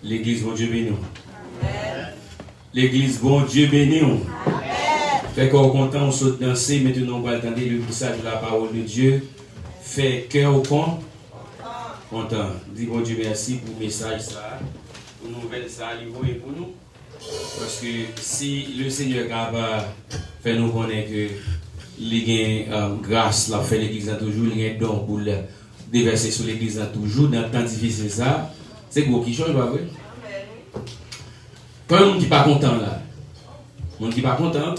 L'église, bon Dieu béni. L'église, bon Dieu béni. Fait qu'on est content, on saute danser. Maintenant, on va attendre le message de la parole de Dieu. Fait cœur au con. Content. Dis bon Dieu merci pour le message, ça. Pour nous nouvelle, ça, et pour nous. Parce que si le Seigneur va faire nous connaître que les grâce, la fait l'église a toujours, les don pour le déverser sur l'église a toujours, dans le temps difficile, ça, c'est gros qui change, pas vrai? Quand on ne dit pas content là, on ne dit pas content,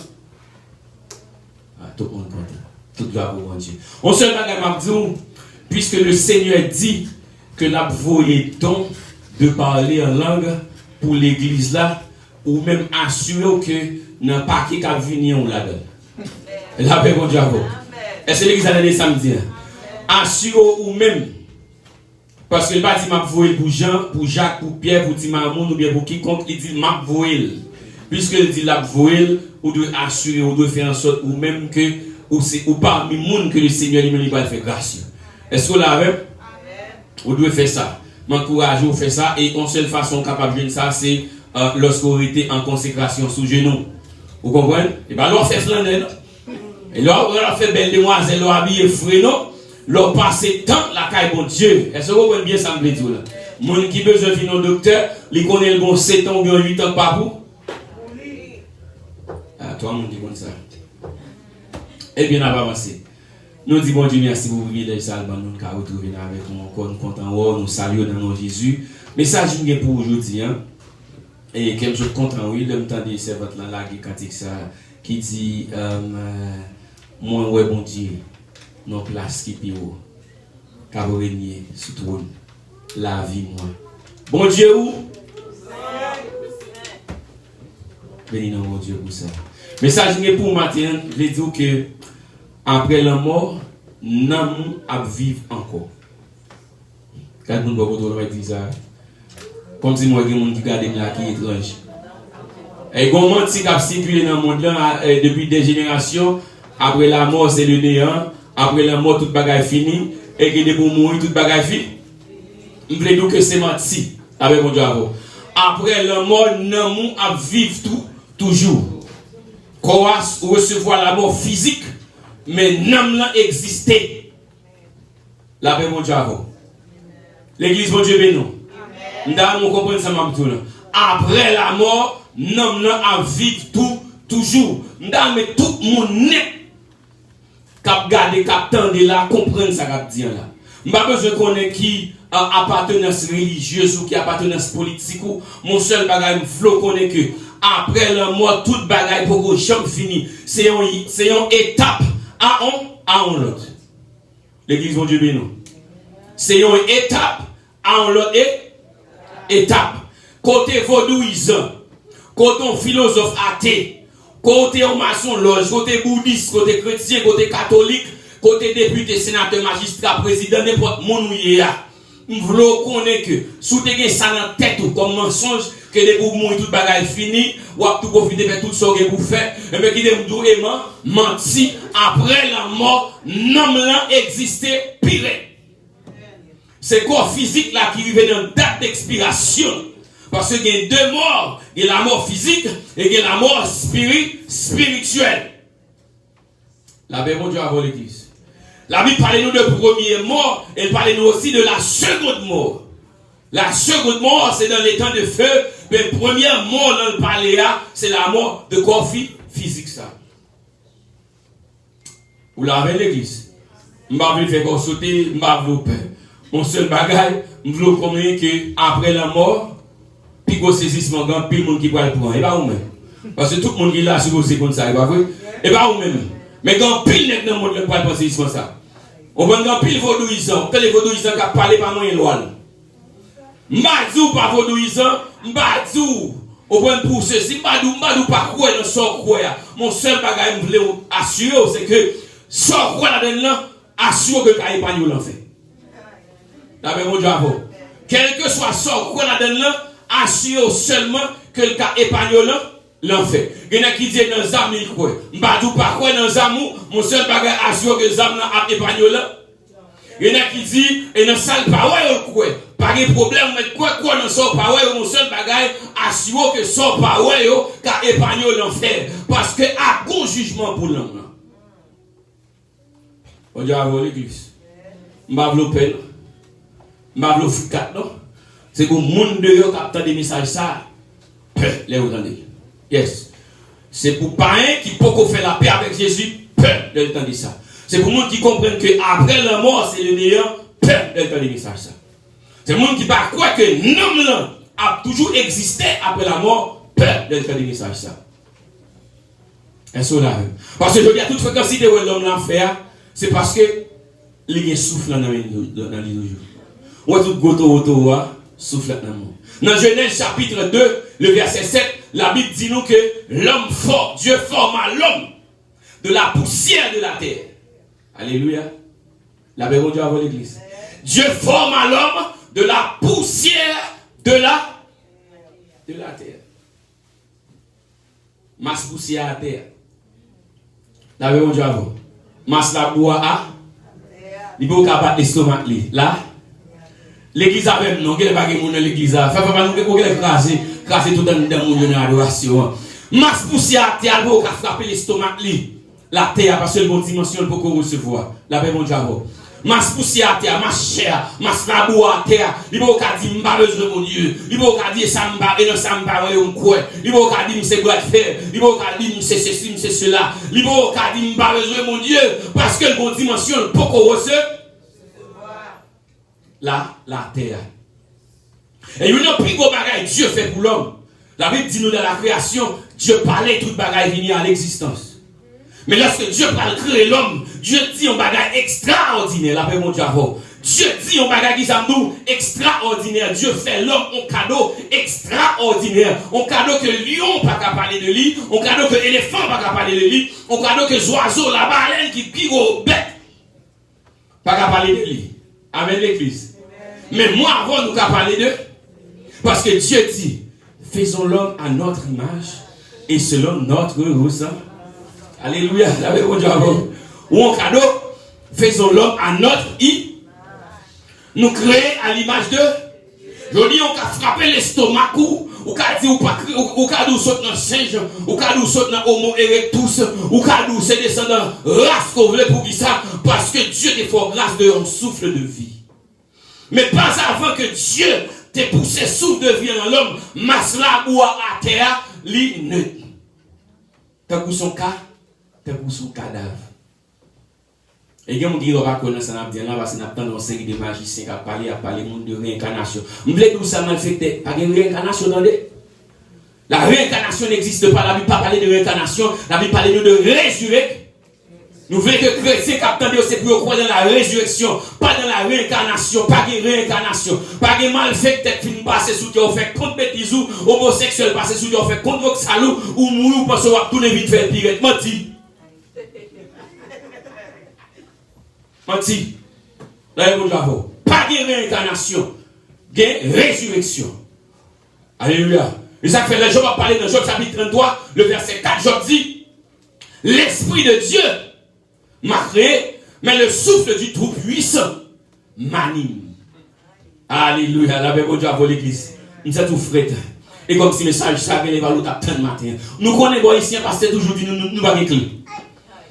tout le monde content. Tout gloire pour Dieu. On se dit, puisque le Seigneur dit que nous avons le don de parler en langue pour l'église là, ou même assurer que n'a pas qui a venir là-dedans. La paix pour Dieu. Est-ce que l'église a donné samedi? Assurer ou même, parce que le bâtiment m'a voué pour Jean, pour Jacques, pour Pierre, pour Timamoun, ou bien pour quiconque, il dit m'a voué. Puisqu'il dit la voué, ou doit assurer, ou doit faire en sorte, ou même que, ou parmi les gens que le Seigneur lui-même va faire grâce. Est-ce que vous l'avez? Vous devez faire ça. M'encourage à faire ça, et une seule façon capable de faire ça, c'est lorsqu'on était en consécration sous genou. Vous comprenez? Et bien, là, on fait flanelle. Et là, on fait belle demoiselle, on habille fréno, on passe tant la caille bon Dieu. Est-ce que vous comprenez bien ça, me dit là? Mon qui besoin de venir au docteur, il connaît le bon 7 ans ou bien 8 ans par vous. Ah, toi, mon dit comme ça. Eh bien, on va avancer. Nous disons bon Dieu merci pour vous venir de ça, nous nous retrouver avec nous encore, nous comptons, nous saluons dans notre Jésus. Message pour aujourd'hui, hein. Et quelque chose de content, oui, le temps de c'est votre là qui dit moi ouais bon Dieu, nos places qui pire, car vous régnez sous trône, la vie moi. Bon Dieu où? Béni mon Dieu pour ça. Message pour matin, je veux dire que après la mort, nous allons vivre encore. Quand nous allons dire ça, comme si moi, je regarde là qui est étrange. Et comment si cap circulé dans le monde là depuis des générations, après la mort c'est le néant, après la mort toute bagaille fini, et que pour mourir toute bagaille fini. Je veux dire que c'est menti avec mon Dieu. Après la mort, nous allons vivre toujours. Qu'on va recevoir la mort physique, mais nous allons exister. La paix mon Dieu. L'église mon Dieu béni. Nous allons comprendre ça. Après la mort, nous allons vivre toujours. Nous allons mettre tout le monde net. Cap garder, cap tendre là, comprendre ça cap dire là. Nous n'avons pas besoin de connaître qui appartenance religieuse ou qui appartenance politique ou mon seul bagage flow connaît que après la mort toute bagaille pour que jamais fini. C'est une étape à un l'autre. L'église mon Dieu béni. C'est une étape à l'autre étape. Côté vaudouisant, côté philosophe athée, côté maçon loge, côté bouddhiste, côté chrétien, côté catholique, côté député, sénateur, magistrat, président, n'importe mon ouïa. Nous voulons connaître que, sous tes ça dans la tête ou comme mensonge, que les pour mourir tout bagaille fini, ou à tout profiter de tout ce que vous faites, et bien qui est menti, après la mort, n'homme là existait pire. C'est corps physique là qui arrive dans une date d'expiration. Parce qu'il y a deux morts. Il y a la mort physique et il y a la mort spirituelle. La paix, mon Dieu, avant l'église. La Bible parle nous de première mort, elle parle nous aussi de la seconde mort. La seconde mort, c'est dans les temps de feu, mais la première mort dans le paléa, c'est la mort de corps physique. Ça. Vous l'avez l'église. Je ne vais pas faire sauter, je ne vais pas vous peur. Mon seul bagage, je veux comprendre que après la mort, puis qu'on saisissement grand, puis le monde qui va le prendre. Et pas vous-même. Parce que tout le monde qui est là, c'est comme ça, et pas vrai? Et pas vous-même. Mais quand pile n'est dans le monde qui va le prendre saisissement ça. On va quand pile vaudouisant, que les vaudouisants qui parlent pas moins loin. M'badou pas vaudouisant, m'badou. On prend pour ceci, m'badou pas quoi dans son quoi. Mon seul bagage, je voulais assurer, c'est que son quoi là-dedans, assure que le épargne l'en fait. D'après mon Dieu, quel que soit son quoi là-dedans, assure seulement que le cas épargnant l'en fait. Il y en a qui disent dans les âmes, il croit. M'badou pas quoi dans les âmes, mon seul bagage assure que les âmes a épargnant. Il y en a qui disent, et dans salle parole, quoi. Pas de problème, mais quoi dans son parole, mon seul bagage, assure que son parole, qu'a épargné l'enfer. Parce que, à bon jugement pour l'homme. On dit à l'église. M'avlo peine. M'avlo foucat, non? C'est que le monde de yo capte des messages, ça. Les entendez. Yes. C'est pour pas un qui peut faire la paix avec Jésus, de entendre ça. C'est pour nous qui comprennent que après la mort, c'est le meilleur, de entendre des messages, ça. C'est pour nous qui pas croire que l'homme a toujours existé après la mort, de entendre des messages, ça. Et ça là. Parce que je dis à toute fréquence de l'homme l'a fait, c'est parce que il y a souffle dans les jours. On a tout goto souffle dans le monde. Dans Genèse chapitre 2, le verset 7, la Bible dit nous que l'homme fort, Dieu forma l'homme de la poussière de la terre. Alléluia. La béron Dieu avant l'église. Dieu forma l'homme de la poussière de la terre. Masse poussière à terre. La béron Dieu avant. Masse la bois à. Il faut qu'on batte l'estomac là. L'église a même non, qu'elle va pas dans l'église. Fait pas nous qu'elle craser tout dans mon adoration. Masse poussière à terre pour frapper l'estomac la terre parce que le bon dimension pour qu'on recevoir. La paix mon Dieu. Masse poussière à terre, masse chair, masse labou à terre. Il faut qu'on dise m'pas besoin mon Dieu. Il faut qu'on dise ça m'pas et non ça m'pas on quoi. Il faut qu'on dise c'est quoi faire. Il faut qu'on dise c'est ceci, c'est cela. Il faut qu'on dise m'pas besoin mon Dieu parce que le bon dimension pour qu'on recevoir. La terre. Et il y a un plus gros bagage Dieu fait pour l'homme. La Bible dit nous dans la création, Dieu parlait tout bagage venu à l'existence. Mais lorsque Dieu parle créer l'homme, Dieu dit un bagage extraordinaire. La paix mon Dieu. Dieu dit un bagage qui s'appelle extraordinaire. Dieu fait l'homme un cadeau extraordinaire. Un cadeau que lion pas qu'à parler de lui, un cadeau que éléphant pas qu'à parler de lui, un cadeau que oiseau, la baleine qui pire au bête pas qu'à parler de lui. Amen l'église. Mais moi, avant, nous avons parlé d'eux. Parce que Dieu dit, faisons l'homme à notre image et selon notre ressemblance. Alléluia. Ou en cadeau, faisons l'homme à notre image. Nous créons à l'image de. Je dis, on a frappé l'estomac ou a dit, ou a dit, saute dans singe, ou a dit, saute dans homo erectus, ou a dit, c'est descendant race qu'on voulait pour ça, parce que Dieu te fait grâce de un souffle de vie. Mais pas avant que Dieu t'ait poussé souffle de vie dans l'homme, masla ou à terre, li neutre. T'as pour son cas, t'as pour son cadavre. Et il y a des gens qui ne va pas connaître ça, parce qu'on a tant de série de magiciens qui a parlé de réincarnation. Vous voulez que vous savez mal fait, pas de réincarnation dans les. La réincarnation n'existe pas, la Bible ne parle pas de réincarnation, la Bible parle de résurrection. Nous voulons que les chrétiens qui c'est pour croire dans la résurrection, pas dans la réincarnation, pas de réincarnation, pas de mal fait que tête fin passer sous toi, fait contre bêtise ou homosexuel passer sous toi, fait contre votre salou ou mourir parce qu'on va tourner vite faire pire. Menti. Menti. Là, il pas de réincarnation, de résurrection. Alléluia. Et ça fait, le Job va parler dans Job chapitre 33, le verset 4, Job dit, l'Esprit de Dieu m'a créé, mais le souffle du Tout-Puissant m'anime. Alléluia, la paix de Dieu pour l'église. Nous sommes tout frais. Et comme si le message ça vient les valeurs à matin. Nous connaissons ici parce que toujours dit nous pas de clé.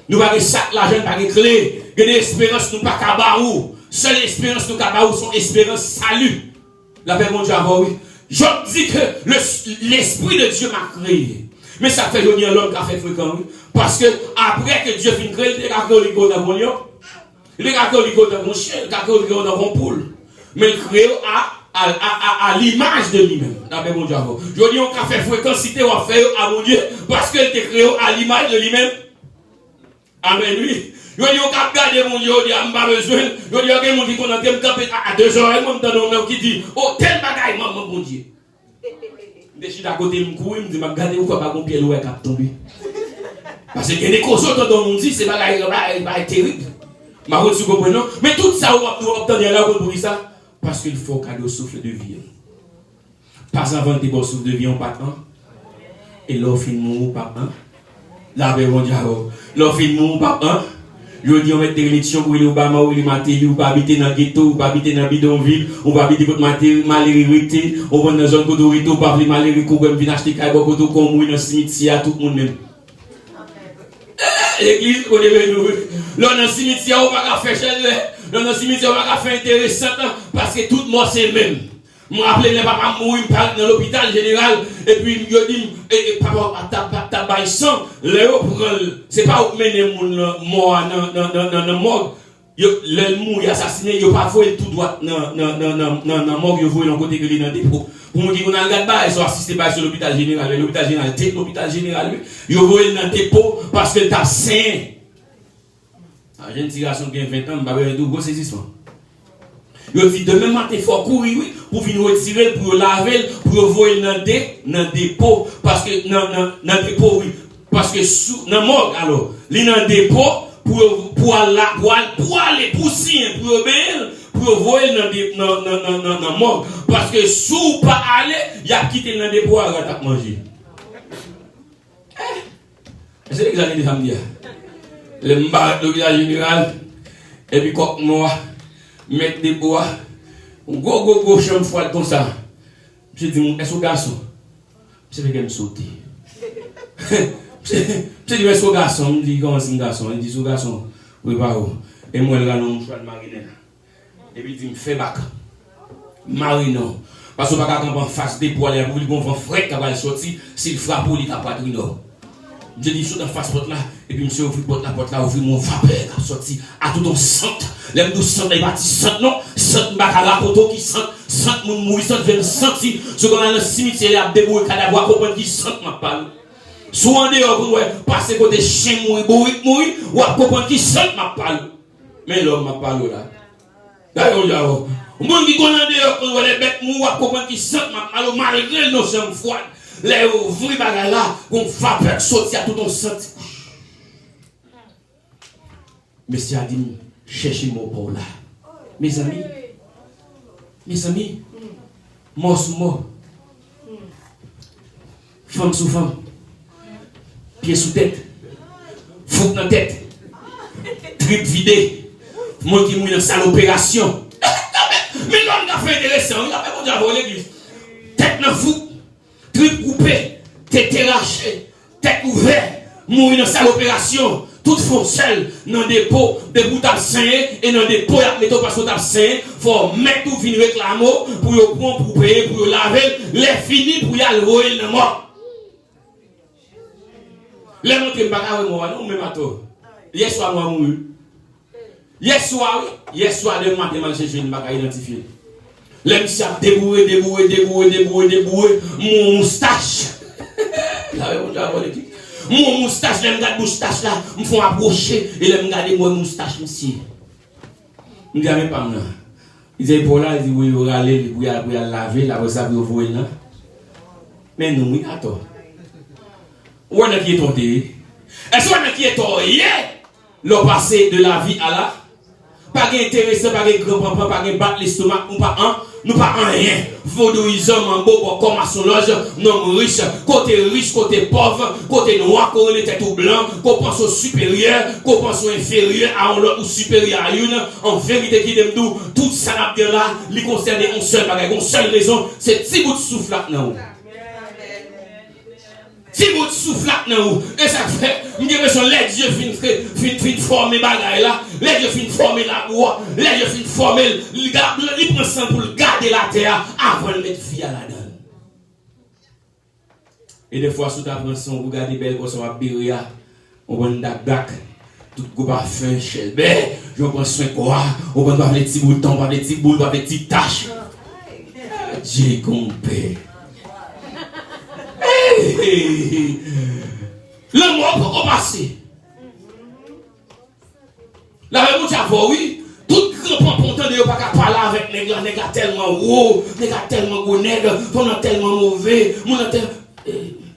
Nous pas de sac l'argent pas de clé. Il y a des espérances nous pas cabarou. Seule espérance nous cabarou sont espérance salut. La paix de Dieu oui. Je dis que l'Esprit de Dieu m'a créé. Mais ça fait donner l'homme qui a fait fréquent. Parce que après que Dieu finit créé, il est catholique dans mon lion. Il est catholique dans mon chien, il est catholique dans mon poule. Mais il crée à l'image de lui-même. D'après mon Dieu. Je dis on a fait fréquencité, on a fait à mon Dieu. Parce qu'il est créé à l'image de lui-même. Amen, oui. Je dis on a gardé mon Dieu, on dit, on n'a pas besoin. Je dis, il y a quelqu'un qui connaît à 2 heures, et moi, qui dit, oh, tel bagaille, mon Dieu. Je suis à côté de moi, je me dis, je regarde pourquoi pas mon pied loin qui a tombé. Parce qu'il y a des causes dans le monde, c'est pas terrible. Mais tout ça, on va obtenir là pour ça. Parce qu'il faut un cadeau souffle de vie. Pas avant tes bons souffle de vie, on pas un. Et l'offre de mou, pas un. La paix mondiale. L'offre de mou, pas un. Je dis, on met des élections pour Obama ou les Matéli, ou pas habiter dans le ghetto, ou pas habiter dans le bidonville, ou pas habiter contre malhérité, ou dans la zone d'autorité, ou pas malhérité, ou pas venir acheter caille, ou comme dans le cimetière, tout le monde même. L'église, on est nous. Là, dans le cimetière, on va faire chez dans le cimetière, on va faire intéressant, parce que tout mort c'est le même. Je me rappelle, les papas mourir dans l'hôpital général, et puis je dis, papa, t'as baillé sang, c'est pas où mener mon mort dans le morgue. Le mourir assassiné, il n'y a pas volé tout droit dans le morgue, il volé dans le côté que il est dans le dépôt. Pour me dire qu'on a le gars, ils sont assistés par sur l'hôpital général, l'hôpital général, il volé dans le dépôt parce que t'as sain. Un jeune petit garçon qui a 20 ans, il va avoir un gros saisissement. Il dit demain matin, il faut courir pour venir retirer, pour laver, pour voyer dans le dépôt. Parce que dans le dépôt, oui. Parce que dans le morgue, alors, il est dans le dépôt pour aller, pour signer, pour obéir, pour voyer dans le morgue. Parce que sous pas aller, il a quitté dans le dépôt à manger. C'est l'examen de samedi. Le mbar de l'hôpital général, et puis comme moi, mettre des bois, go, chambre froide comme ça. Je dis, est-ce que garçon? Je sais que je me sauter. Je dis, est-ce que garçon? Je dis, comment c'est un garçon? Il dit, c'est un garçon. Oui, pas où. Et moi, je regarde mon choix de mariner. Et puis il dit, me fait bac. Marino. Parce que je ne peux pas camper en face des poils, pour lui gonfler un frère qui va sortir, s'il frappe pour lui, il a pas de rino. Je dis, je suis dans la face porte là, et puis monsieur ouvre la porte là, ouvre mon vapeur, qui a sorti à tout ton centre. Les nous centres, les bâtis centre, non, centre bacala, poto qui centre moun mourir, centre vers senti. Ce qu'on a dans le cimetière, il y a débrouillé, cadavre, comprendre qui centre ma parle. Soit en dehors, pour passer côté chien mourir, ou à comprendre qui centre ma parle. Mais l'homme m'a parlé là. D'ailleurs, là, au monde qui connaît en dehors, pour les bêtes mourir, ou à comprendre qui centre ma parle, malgré nos chambres froides. Les vrais bagages là, qu'on va sortir à tout ton senti. Monsieur a dit, cherchez mon pour là. Mes amis, mort sous mort, femme sous femme, pied sous tête, foutre dans tête, trip vidé, monde qui mouille dans salle opération. Mais l'homme a fait intéressant, il a fait mon diable à l'église. Tête dans fou. Trip coupé, tête arrachée, tête ouverte, mourir dans salle opération, tout font seul dans des pots, des bouts d'absinthe, et dans des pots, il y a parce que d'absinthe, il faut mettre tout venir réclamer, pour y prendre, pour payer, pour laver, les finis pour y aller dans le mort. Les gens qui ne sont pas moi, non, même à toi. Hier soir, moi, mouru. Hier soir, de matin, je cherche une bagarre identifiée. Les monsieur a déboué, mon moustache. Mon moustache, les gars de moustache là, me font approcher et les gars de mon moustache, monsieur. Je ne dis même pas moi. Il dit pour là, il dit oui, il va aller, il va laver, là, ça va voir là. Mais nous, oui, attends. Où est-ce qui est tombé? Est-ce qu'on qui est tombé? Le passé de la vie à là? Pas d'intéressant, pas de grand-papa, pas de battre l'estomac, ou pas un. Nous pas rien. Vaudouisons en beau comme à son loge, non riche, côté pauvre, côté noir, côté les têtes blanc, qu'on pense au supérieur, qu'on pense au inférieur, à un ou supérieur à une. En vérité, qui aime tout ça là, lui concerne une seule bagage, une seule raison, c'est petit bout de souffle là, non. Si vous soufflez là, et ça fait, nous avons les dieux fin former bagaille là, les dieux fin former la bois, les dieux fin former, il prend ça pour garder la terre avant de mettre vie à la donne. Et des fois, sous ta prenson, vous regardez belle comme ça, Biria, on va dak, tout le groupe a fait, chelbe, je prends soin quoi, on va avoir les petits boutons, pas les petits boules, pas les petites taches. J'ai compris. Le mot peut passer. La même chose, oui. Tout grand ponton de pas parler avec les gars, tellement haut, les gars tellement gros, on tellement mauvais,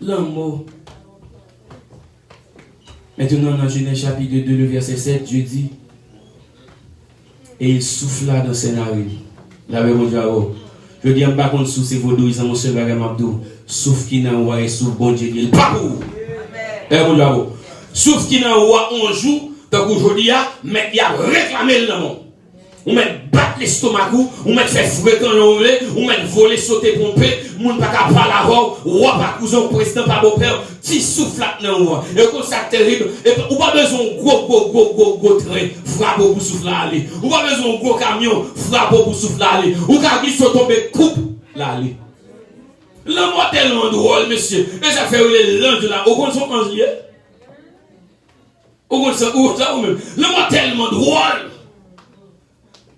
l'amour. Maintenant, dans Genèse chapitre 2, le verset 7, Dieu dit, et il souffla dans ses narines. La même chose, je dis, par contre, sous ces vaudous, ils ont mon seul bagage m'abdou. Sauf qui n'a pas et sauf bon Dieu, il pas pour. Sauf qui n'a pas un jour, Donc aujourd'hui, mais il y a réclamé le monde. Ou mettre battre l'estomac, ou mettre faire fréquent l'onglet, ou mettre voler, sauter, pomper, moun pas qu'à parler avant, ou pas cousin, président, pas beau père, petit souffle là, non, et comme ça terrible, et ou pas besoin gros train, frappe pour souffle là aller, ou pas besoin gros camion, frappe pour souffle là aller, ou quand il soit tombé, coupe là aller. L'homme est tellement drôle, monsieur, et ça fait les langues là, au compte son anglais, au compte ça, ou même, l'homme est tellement drôle.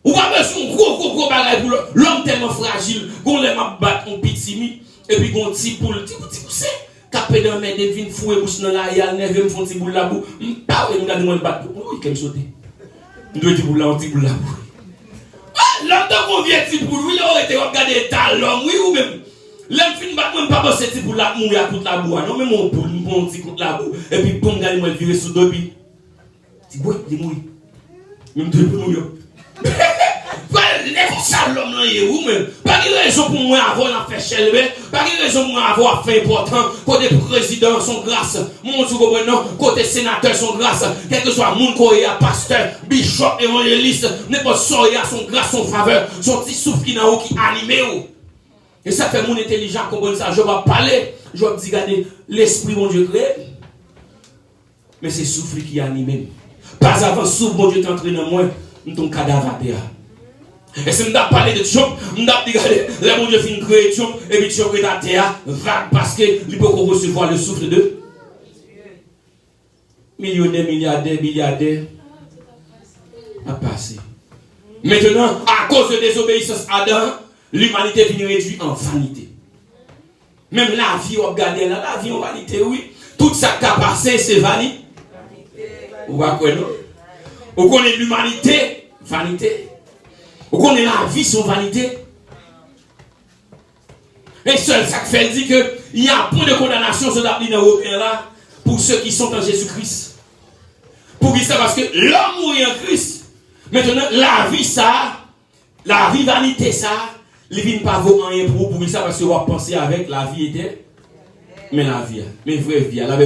Ou pas besoin de gros bagage pour l'homme tellement fragile qu'on l'aime battre un petit et puis qu'on petit poule c'est capé dans mes devine fouet bouche dans la yal neve me font petit boule la boue pas ouais nous garder moi battre oui qu'elle sauter nous doit dire boule la petit boule la boue l'homme tant qu'on vient petit boule oui là était regarder talon oui ou même l'homme fin battre même pas bosser petit boule la mourir toute la boue non mais mon boule mon petit contre la boue et puis bon garder moi virer sous deux puis petit boule il mourir même deux pour mourir. Les ça l'homme là est où même pas de raison pour moi avoir fait chelbe pas de raison pour moi avoir fait important côté président son grâce mon tu comprends côté sénateur son grâce quel que soit mon courrier pasteur bishop évangéliste n'importe soya son grâce son faveur son petit souffle qui n'a qui animé et ça fait mon intelligent comprendre ça je vais parler je vais dire regardez l'esprit mon Dieu créé mais c'est souffle qui animé pas avant souffle mon Dieu t'entraîne dans moi ton cadavre à terre. Et si je parle de Trump, je vais regarder, là mon Dieu fait une création, et puis Trump est à terre, vague, parce qu'il peut recevoir le souffle de millionnaires, milliardaires, à passer. Maintenant, à cause de désobéissance à Adam, l'humanité finit réduite en vanité. Même la vie, on regarde là, la vie en vanité, oui. Tout ça qui a passé, c'est vanité. Vous voyez quoi, non? On connaît l'humanité, vanité. On connaît la vie, son vanité. Et seul ça fait dit qu'il y a un point de condamnation sur la ligne européenne là pour ceux qui sont en Jésus-Christ. Pour qui ça? Parce que l'homme mourit en Christ. Maintenant, la vie ça, la vie vanité ça, les vies ne pas vaut rien pour qui ça? Parce que vous pensez avec la vie était. Mais la vie, mais vraie vie, la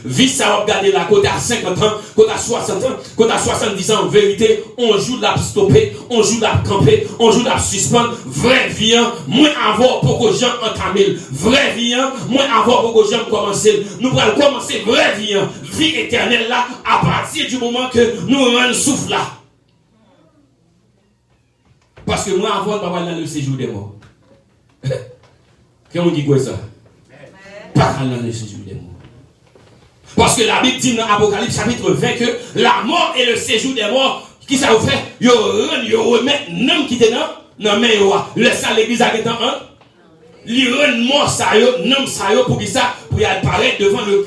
vie, ça va regarder la côté à 50 ans, côté à 60 ans, côté à 70 ans, en vérité, on joue de la stopper, on joue de la camper, on joue de la suspendre, vraie vie, moins avoir pour que les gens entament, vraie vie, moins avoir pour que les gens commencent, nous allons commencer vraie vie, vie éternelle là, à partir du moment que nous rendons souffle là. Parce que moi, avant de pas dans le séjour des morts. Qu'est-ce qu'on dit quoi ça? Pas dans le séjour des morts. Parce que la Bible dit dans Apocalypse chapitre 20 que la mort et le séjour des morts, qui ça vous fait? Yo remet n'homme qui était dans mais le ça l'église a été un. Li rend mort ça yo, n'homme ça yo pour qui ça? Pour y apparaître devant le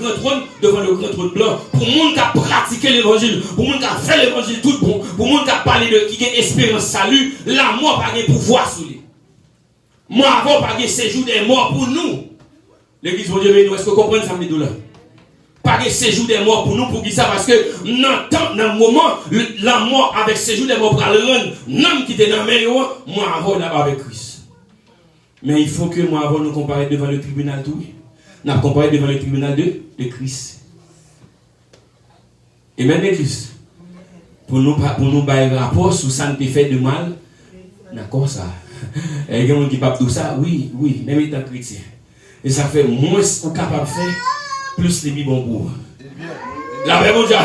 grand trône blanc. Pour monde qui a pratiqué l'évangile, pour monde qui a fait l'évangile tout bon, pour monde qui a parlé de qui a espérance salut, la mort pas de pouvoir sur lui. Moi avant pas de séjour des morts pour nous. L'église, mon Dieu, mais nous, est-ce que vous comprenez ça, mes douleurs? Pas de séjour des morts pour nous, pour qui ça? Parce que dans le moment, la mort avec séjour des morts pour le rendre, l'homme qui était dans le meilleur, moi avant d'abord avec Christ. Mais il faut que moi avant nous comparer devant le tribunal tout. Nous comparer devant le tribunal de Christ. Et même l'église, pour nous bailler rapport sur ça ne peut faire de mal, d'accord ça. Et il y a des gens qui parlent tout ça, oui, même étant chrétien. Et ça fait moins ou capable de faire, plus les bons pour. La vraie bon Dieu,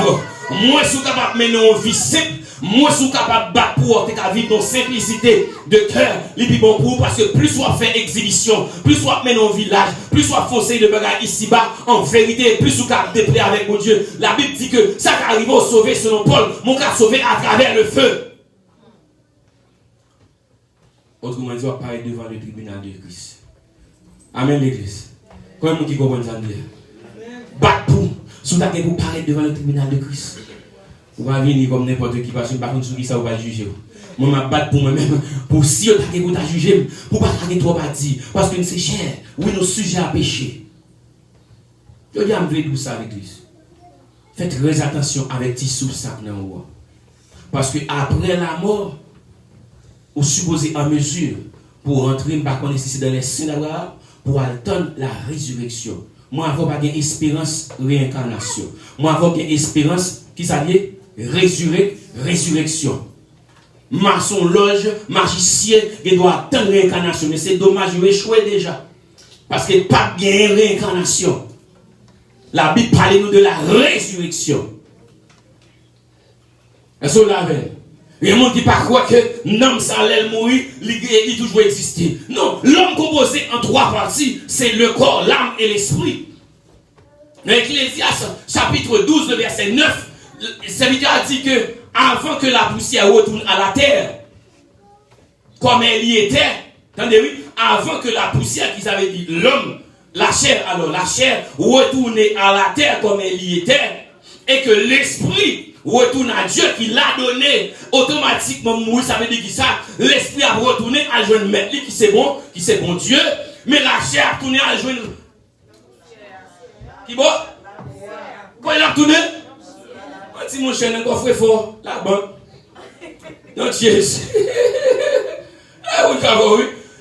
moins ou capable de mener une vie simple, moins ou capable de battre pour te vivre dans simplicité de cœur, les bons pour, parce que plus on fait exhibition, plus on mène en village, plus on fonce de bagages ici-bas, en vérité, plus on capable de déplaire avec mon Dieu. La Bible dit que ça qui arrive au sauver selon Paul, mon cas sauvé à travers le feu. Autrement dit, on va parler devant le tribunal de Christ. Amen l'église. Comment vous qui comprenez ça? Battre pour, si vous avez pour parler devant le tribunal de Christ. Vous allez venir comme n'importe qui, parce que par contre, qui ça, vous va juger. Moi, je vais battre pour moi-même, pour si vous avez pour juger, pour ne pas trop dire, parce que c'est cher. Oui, nos sujets à pécher. Je dis, je vais dire ça avec l'église. Faites très attention avec tes sources. Parce que après la mort, vous supposez en mesure pour rentrer par connaissance dans les saints d'Abraham, pour attendre la résurrection. Moi, je n'ai pas d'espérance réincarnation. Moi, je n'ai pas d'espérance qui s'allie résurrection. Maçon, loge, magicien, il doit attendre réincarnation. Mais c'est dommage, il a échoué déjà. Parce qu'il n'y a pas bien réincarnation. La Bible parle nous de la résurrection. Est-ce que vous l'avez? Il y a des gens qui ne croient que l'homme ça allait mourir, il toujours exister. Non, l'homme composé en trois parties, c'est le corps, l'âme et l'esprit. Dans Ecclésiaste, chapitre 12, le verset 9, le serviteur a dit que avant que la poussière retourne à la terre, comme elle y était, attendez, oui, avant que la poussière, qu'ils avaient dit, l'homme, la chair retourne à la terre comme elle y était, et que l'esprit retourne à Dieu qui l'a donné automatiquement mourir, ça veut dire que ça, l'esprit a retourné à joindre maître qui c'est bon Dieu, mais la chair a tourné à joindre qui bon? Quand il a tourné? Si mon chien est encore fort, là-bas. Non, Dieu.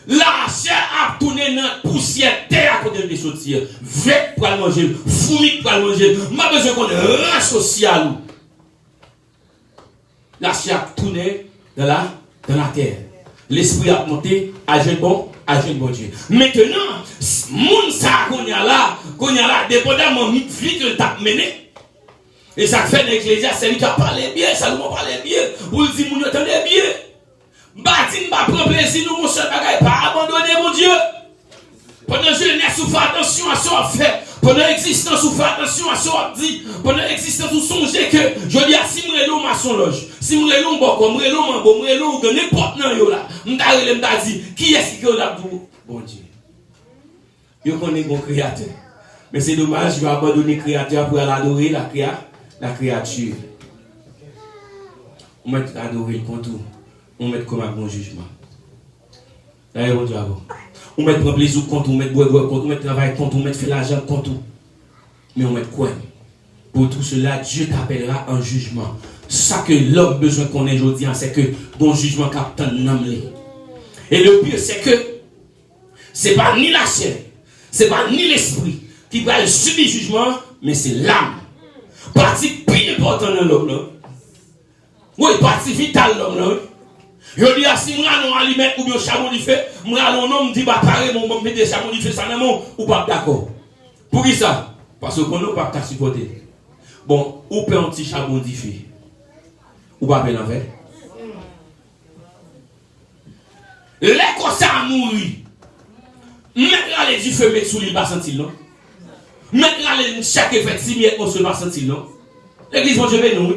La chair a tourné dans la poussière terre à côté de sortir. Vec pour aller manger, fourmi pour aller manger. Ma besoin qu'on rend social. La chair a tourné dans la terre. L'esprit a monté à jeune bon Dieu. Maintenant, moun sa qu'on y a là, dépendamment de vie que t'a mené. Et ça fait dans l'Ecclésiaste, c'est lui qui a parlé bien, Salomon parlait bien. Vous dites, vous entendez bien. Bâtine va prendre plaisir, nous, mon seul bagage, pas abandonner, mon Dieu. Pendant jeunesse, vous faites attention à ce qu'on fait. Pendant l'existence, vous faites attention à ce qu'on dit. Pendant l'existence, vous songez que, je dis, si vous êtes là, maçon loge, si vous êtes là, vous êtes là, vous êtes là, vous êtes n'importe là, m'ta dit, qui est-ce qui est là pour bon Dieu? Vous connaissez mon créateur. Mais c'est dommage, je vais abandonner le créateur pour aller adorer la créature. On met adorer le contour. On met comme un bon jugement. D'ailleurs, on dit avant. On met prendre plaisir contre, on met boire contre, on met travail contre, on met faire l'argent contre. Mais on met quoi? Pour tout cela, Dieu t'appellera en jugement. Ça que l'homme besoin qu'on ait aujourd'hui, c'est que bon jugement captain nomme. Et le pire, c'est que c'est pas ni la chair, c'est pas ni l'esprit qui va subir jugement, mais c'est l'âme. Partie plus importante dans l'homme là. Oui, partie vitale l'homme là. Je dis à si moi non aliment ou bien chameau du fait, moi non non me dit bah pareil mon mettre des chameaux du fait ça non ou pas d'accord. Pour qui ça? Parce qu'on n'a pas qu'à supporter. Bon, ou peut un petit chameau du fait. Ou pas bien envers. Les comme ça a mouru. Maintenant les du feu mettre sous l'île pas sentir non. Maintenant les chaque effet 6 minutes on se pas sentir non. L'église mon Dieu béni.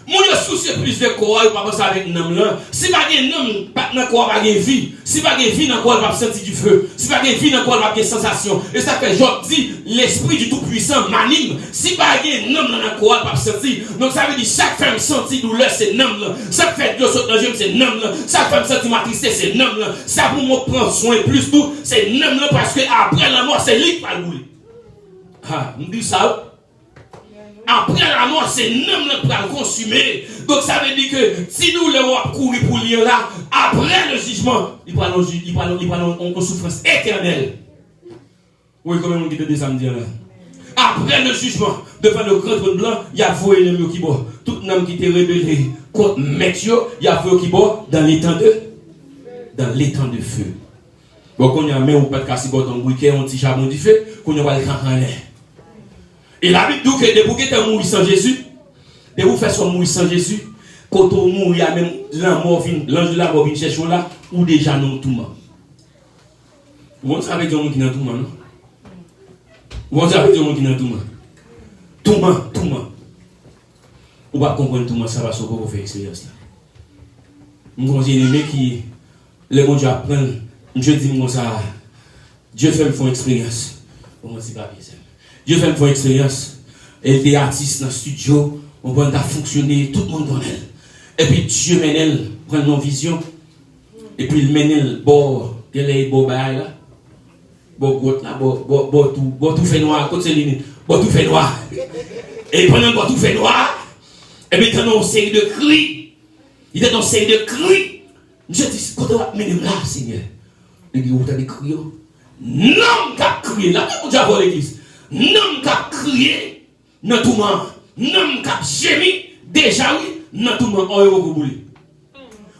Mon yo soucie plus de quoi, pas penser avec nam là. Si pas gen nam, pas dans quoi pas gen vie. Si pas gen vie dans quoi pas sentir du feu. Si pas gen vie dans quoi pas gen sensation. Et ça fait Job dit l'esprit du tout puissant m'anime. Si pas gen nam dans quoi pas sentir. Donc ça veut dire chaque femme sentit douleur c'est nam là. Chaque fait yo saute dans Dieu c'est nam là. Chaque femme sentit ma tristesse c'est nam là. Ça pour moi prendre soin plus tout, c'est nam là parce que après la mort c'est lui qui va rouler. Ah, me dit ça. Après la mort, c'est nous qui va le consumer. Donc ça veut dire que si nous le courir pour lire là, après le jugement, il va en souffrance éternelle. Oui, comme on dit de samedi là. Après le jugement, devant le grand trône blanc, il y a vos ennemis qui boit. Tout homme qui était rebellé contre Maître, il y a vos qui boit dans l'étang de feu. Bon, quand il y a même ou pas de casser ton week-end, on petit charbon du feu, qu'on va le craquer en l'air. Et la Bible dit que de vous qui êtes mourir sans Jésus, de vous faire soit mourir sans Jésus, quand on mourit, il y a même l'ange de la mort vient chercher là, ou déjà non tout le monde. Vous savez dire qui est dans tout le monde, non? Vous savez dire qui est dans tout le monde. Tout le monde. Vous ne pouvez pas comprendre tout le monde, ça va se pour faire expérience là. Nous avons un aimé qui, le monde apprend, je dis comme ça, Dieu fait me faire expérience. On ne dit pas bien. Dieu fait une expérience. Elle est artiste dans le studio. On va fonctionner. Tout le monde connaît. Et puis Dieu mène elle. Prend nos visions. Et puis il mène elle. Bon, elle est beau bail là. Bon, tout fait noir. Côté ligne. Bon, tout fait noir. Et pendant que tout fait noir. Et puis il y a une série de cris. Il y a une série de cris. Je dis, quand on va mener là, Seigneur. Il dit, vous avez crié. Non, qu'a crié. Là, on va voir l'église. Non, qu'a crié dans tout le monde. Non, qu'a gémi Déjà, oui, dans tout le monde, on est au boulot.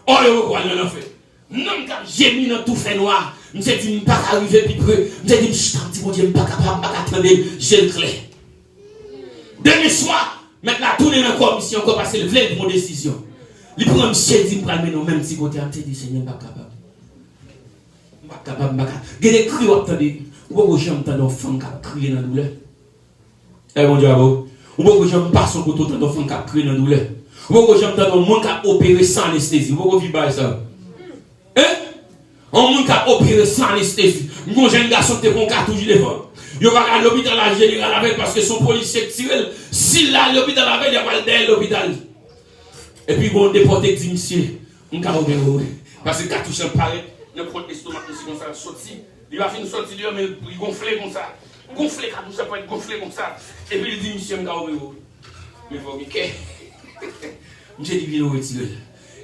On est au boulot, non, fait. Non, j'ai mis dans tout fait noir. Je me suis dit, je ne peux pas arriver plus près. Je me suis dit, je suis mon Dieu, je ne peux pas attendre, j'ai le clé. Demain soir, maintenant, tourner dans la commission, encore passer le clé de mon décision. Il prend monsieur, dit, je vais me même petit côté, je me dit, Seigneur, je ne suis pas capable. Je ne suis pas capable, je ne suis pas capable. Il y a des cris, attendez. Pourquoi j'ai entendu une femme qui crie dans la douleur? Eh mon Dieu, pourquoi j'ai pas son couteau dans une femme qui crie dans la douleur? Pourquoi j'ai entendu un monde qui a opéré sans anesthésie? Pourquoi vous vivez ça? Hein? Un monde qui a opéré sans anesthésie. Mon jeune garçon qui a cartouche devant. Il va à l'hôpital à général avec parce que son policier tire. S'il l'a à l'hôpital avec, il va aller à l'hôpital. Et puis, bon, déporté dit, monsieur, on va opérer. Parce que cartouche apparaît, le prend l'estomac, comme ça, sorti. Il va finir sortir, mais il gonfler comme ça. Gonfler, cartouche, ça peut être gonflé comme ça. Et puis, il dit, monsieur, on va opérer. Mais vous, ok. Monsieur dit, il va retirer.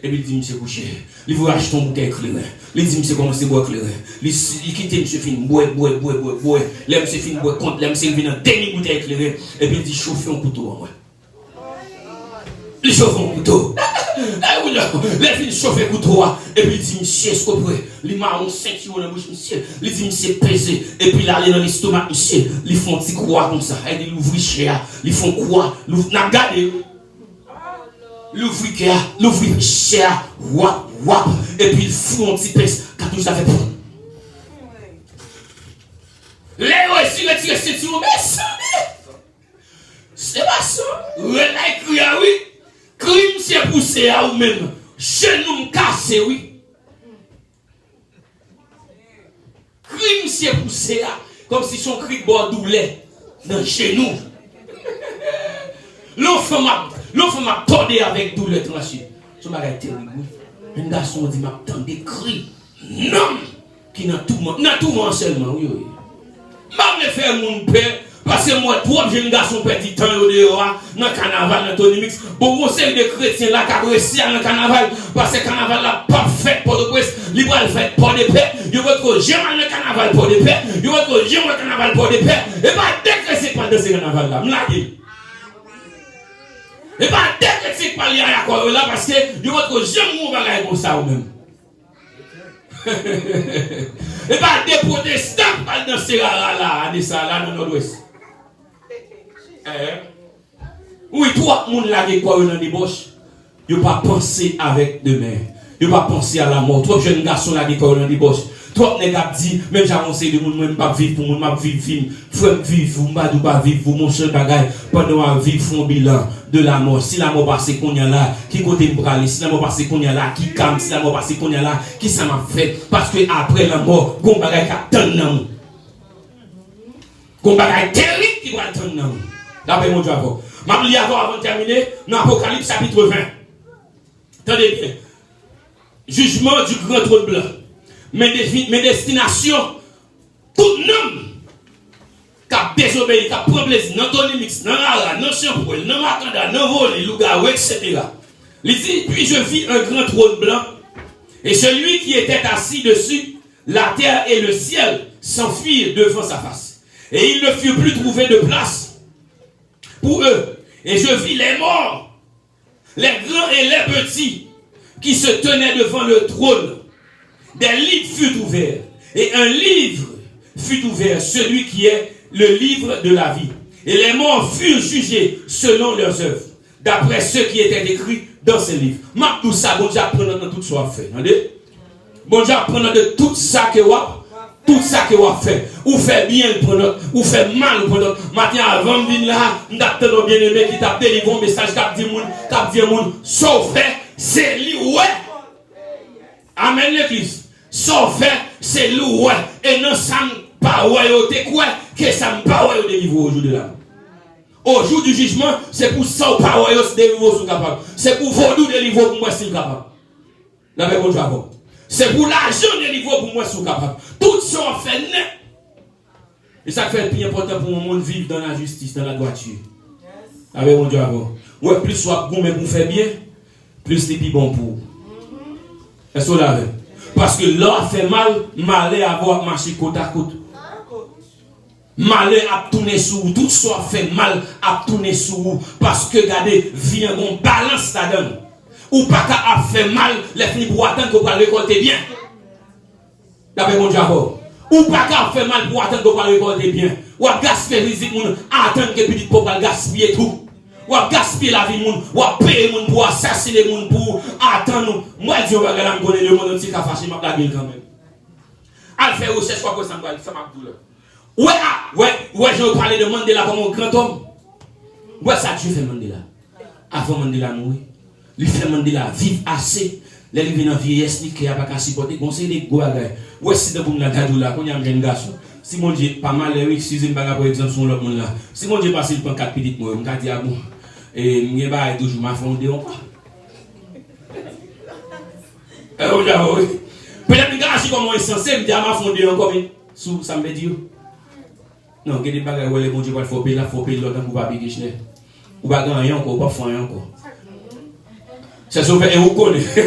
Et puis il dit, monsieur couché. Il veut acheter un bouquet éclairé. Il dit, monsieur commence à boire éclairé. Il quitte monsieur fin, boire. Là, monsieur fin, boire contre. Là, monsieur vient dans demi-bouteille éclairée. Et puis il dit, chauffer un couteau. Il chauffe un couteau. Là, il chauffe un couteau. Et puis il dit, monsieur, est-ce que vous pouvez? Il m'a un ceinture dans la bouche, monsieur. Il dit, monsieur, pesé. Et puis il allait dans l'estomac, monsieur. Ils font un petit croix comme ça. Et ils l'ouvrent cher. Ils font quoi? N'a regardé. L'ouvrir cher, wap, et puis il fout un petit pèse, quand tout ça fait pour. Là aussi, le tir, c'est tout, mais ça, c'est pas ça. Là, il crie, oui. Crime, c'est poussé à ou même. Genou cassé, oui. Crime, c'est poussé à, comme si son cri bord doulet dans le genou. L'enfant m'a tordé avec douleur tranchée. Ce bagage terrible. Un garçon dit m'a tant des cris. Non! Qui n'a tout monde seulement. Oui. M'a me faire mon père. Parce que moi, trois jeunes garçons petit temps au dehors, dans le carnaval, dans Tony Mix. Bon, conseil de chrétiens là, qui a réussi dans le carnaval. Parce que le carnaval là, pas fait pour le presse. Il va le faire pour des paix. Il va être j'aime le carnaval pour des paix. Il va être j'aime le carnaval pour des paix. Et pas dès que c'est pas de ce carnaval là. Et pas dès que c'est pas lié à quoi là parce que je vois que j'aime mon bagage comme ça ou même. Et pas des protestants pas dans ces là dans l'ouest. Oui, toi monde là qui quoi dans débauche, il pas penser avec demain. Il pas penser à la mort. Toi jeune garçon là qui quoi dans débauche. Toi, les gars dit, même j'ai avancé de monde, même pas vivre pour monde, pas vivre film. Faut vivre, vous pas vivre, vous mon seul bagage, pendant à vivre, font bilan de la mort. Si la mort passe qu'on y a là, qui côté me braler, si la mort passe qu'on y a là, qui calme, si la mort passe qu'on y a là, qui ça m'a fait? Parce que après la mort, gon bagage qui attend nan. Gon bagage terrible qui va attendre nan. D'après mon Dieu avant. M'a li avant de terminer, dans Apocalypse chapitre 20. Attendez bien. Jugement du grand trône blanc. Mes destinations, tout homme qui a désobéi, qui a pris plaisir, dans Tony Mix, dans Rara, dans Champoil, dans Makanda, dans Volé, Lougarou, etc. Il dit, puis je vis un grand trône blanc, et celui qui était assis dessus, la terre et le ciel s'enfuirent devant sa face. Et il ne fut plus trouvé de place pour eux. Et je vis les morts, les grands et les petits, qui se tenaient devant le trône. Des livres furent ouverts. Et un livre fut ouvert, celui qui est le livre de la vie. Et les morts furent jugés selon leurs œuvres, d'après ce qui était écrit dans ce livre. M'a tout ça, bon Dieu apprend dans tout ça fait. Entendez? Bon Dieu apprend de tout ça que tout ça que vous fait. Ou fait bien pour notre, ou fait mal pour notre. Matin avant de venir là, nous avons bien aimé qui t'a délivré un message qui dit moun, sauf fait, c'est lui, ouais. Amen l'église. Sauf fait, c'est lui, ouais. Et non, ça ne pas ouais, quoi, que ça ne pas ouais, délivrer au jour de là. Au jour du jugement, c'est pour ça, pas ouais, se délivrer si capable. C'est pour vous délivrer pour moi si capable. La même chose avant. C'est pour l'argent délivrer pour moi si capable. Tout ça on fait net. Et ça fait le plus important pour le monde vivre dans la justice, dans la droiture. Avec mon Dieu avant. Ouais, plus soit bon, mais pour faire bien, plus c'est plus bon pour. Est-ce que là, parce que l'or fait mal, malheur avoir marché côte à côte. malheur a tourné sur vous, tout soit fait mal a tourné sur vous, parce que regardez, vient bon balance là-dedans. Ou pas qu'à fait mal, les fini pour attendre qu'on va récolter bien. D'après mon Diabo. Ou pas qu'à fait mal pour attendre qu'on va récolter bien. Ou à gaspiller les gens, attendre que petit peuple va gaspiller tout. Ou à gaspiller la vie moun, ou à payer moun pour assassiner moun pour attendre. Moi, Dieu va regarder, me connaître le monde entier qui a fâché ma blague quand même. Al faire recherche quoi que ça m'a douleur. Ouais, je vais parler de Mandela comme un grand homme. Ouais, ça Dieu fait Mandela. Avant Mandela mourir. Il fait Mandela vivre assez. Les livres dans vieillesse, qui a pas qu'à supporter. Conseil des gros gars. Ouais, si de vous la gadou là, qu'on y a un jeune garçon. Si mon Dieu, pas mal, excusez-moi par exemple, sur l'autre monde là. Si mon Dieu passe le prend 4 petites moi, je me dis à bon. Et je vais toujours m'affronter encore. Peut-être que je suis comme moi censé me dire à m'affronter encore, mais ça me dit. Non, il y a des bagages où les bon Dieu va faire payer là, faut payer l'autre pour pas payer cher. Ou pas gagner encore, pas faire encore. C'est sauvé et vous connaissez.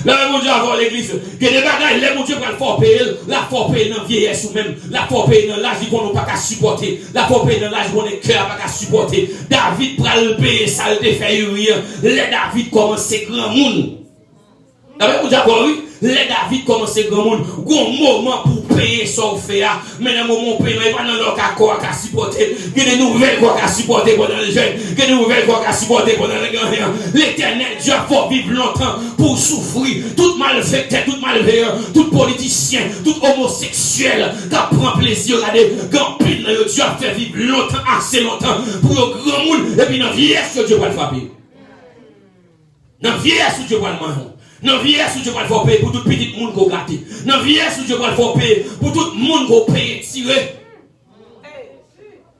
Là, mon Dieu, avant l'église, il y a des bagages, les mon Dieu va faire payer, la faut payer dans la vieillesse ou même, la faut payer dans l'âge qu'on n'a pas qu'à supporter, la faut payer dans l'âge qu'on n'a pas qu'à supporter. David prend le payer, ça le fait rire. Les David commence à grand monde. Là, mon Dieu, oui. Les David commence à grand monde, un moment pour payer son fait, mais dans le moment où payer, pas dans leur corps à supporter, il y a des nouvelles quoi à supporter pendant les jeunes, il y a des nouvelles quoi à supporter pendant les grands. L'éternel Dieu faut vivre longtemps pour souffrir, tout malfaiteur, tout malveillant, tout politicien, tout homosexuel, qui prend plaisir à des grands pines, Dieu a fait vivre longtemps, assez longtemps, pour le grand monde, et puis dans la vieillesse, Dieu va le frapper. Dans la vieillesse, Dieu va le manger. Dans la vieillesse où je vais le faire payer pour tout petit monde qu'on gâte. Dans la vieillesse où je vais le faire payer pour tout le monde qu'on paye tirer.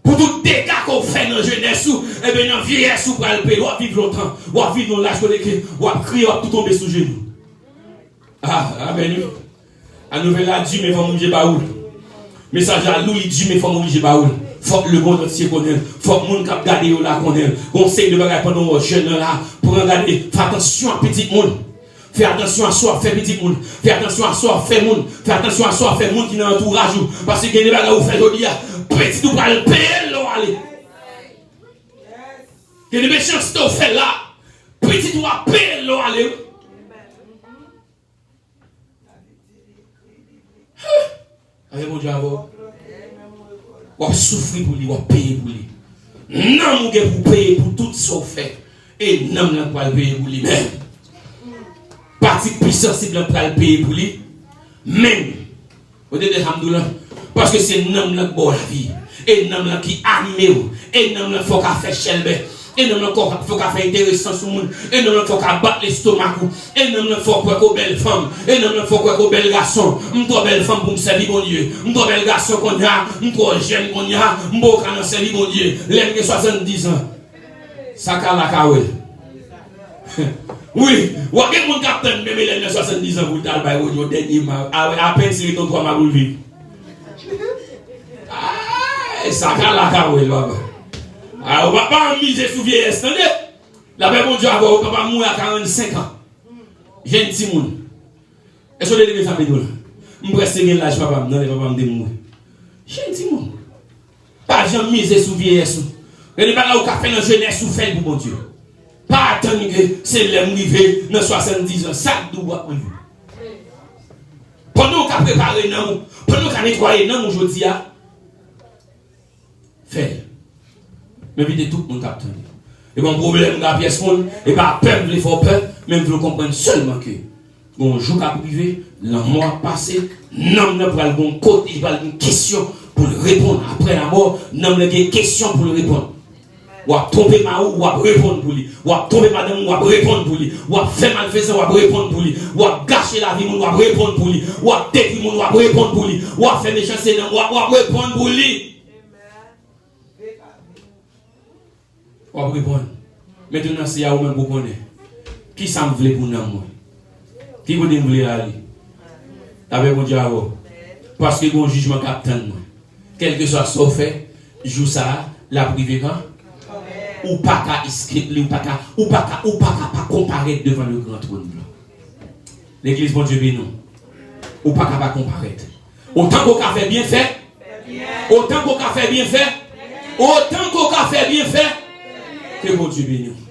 Pour tout dégâts qu'on fait dans la jeunesse. Et bien dans la vieillesse où on va le payer, on va vivre longtemps. On va vivre dans l'âge qu'on est, on va crier, on va tout tomber sous genoux. Ah, ben nous. À nouvelle à Dieu, mais il faut manger baoul. Message à Louis, Dieu, mais il faut manger baoul. Faut que le monde entier connaisse. Faut que le monde qui a gardé là connaisse. Conseil de bagaille pendant les jeunes là. Pour regarder, fais attention à petit monde. Fais attention à soi, fais petit monde. Fais attention à soi, fais monde. Fais attention à soi, fais monde qui est dans l'entourage. Parce que les bagages vous faites aujourd'hui, petit ou pas le payer, l'eau aller. Que les méchancetés vous faites là, petit ou pas payer, l'eau aller. Avec mon Dieu, on va souffrir pour lui, on va payer pour lui. Non, mon gars, pour payer pour tout ce qu'on fait. Et non, on va payer pour lui-même. Parti plus sensible pour le payer pour lui. Même. Vous dites, alhamdoulilah. Parce que c'est un homme qui bon la vie. Et un homme qui animé. Et un homme qui faut faire chelbe. Et un homme qui faut faire intéressant sur le monde. Et un homme qui faut battre l'estomac. Et un homme qui faut faire une belle femme. Et un homme qui faut faire un bel garçon. Je suis belle femme pour me servir mon Dieu. Je suis bel garçon qu'on a. Je suis jeune qu'on a. Je suis servir mon Dieu. L'homme 70 ans. Ça a la kawel. Oui, ou à quel monde capitaine même il a 70 ans pour le travail au dernier mois. À peine si il est en 3 mois pour le vivre. Ah, ça a la kawel là-bas. Alors, on ne va pas miser sous vieillesse, attendez. La paix, mon Dieu, on va pas mourir à 45 ans. J'ai un petit monde. Est-ce que vous avez des familles là? Je me reste bien l'âge, papa, non, papa me mourir. J'ai un petit monde. Pas jamais miser sous vieillesse. Et les bagages au fait dans la jeunesse, ou fait pour mon Dieu. Pas attendre que c'est l'homme rivé dans 70 ans. Ça doit être. Pendant qu'on a préparé, pendant qu'on a nettoyé aujourd'hui, fait. Mais vite tout le monde capte. Et mon problème, la pièce, et pas peur, il faut peur, même vous comprenez seulement que, bon, jour à privé, le mois passé, non, ne pas le côté, il va une question pour le répondre. Après la mort, non, il y a une question pour le répondre. Ou à tomber ma ou à répondre pour lui. Ou à tomber madame ou à répondre pour lui. Ou à faire malfaisant ou à répondre pour lui. Ou à gâcher la vie ou à répondre pour lui. Ou à détruire ou à répondre pour lui. Ou à faire méchanceté ou à répondre pour lui. Ou à répondre. Maintenant, c'est à vous-même pour connaître. Qui ça me voulait pour nous? Qui vous me voulait aller? Avec mon Dieu. Parce que mon jugement capitaine. Quel que soit ce fait, joue ça, la privée quand? Ou pas qu'à inscrire, ou pas qu'à comparaître devant le grand trône blanc. L'église, bon Dieu, béni nous. Ou pas qu'à comparaître. Autant qu'on a fait bien fait, Autant qu'on a fait bien fait. Autant qu'on a fait bien fait. Que bon Dieu bénisse.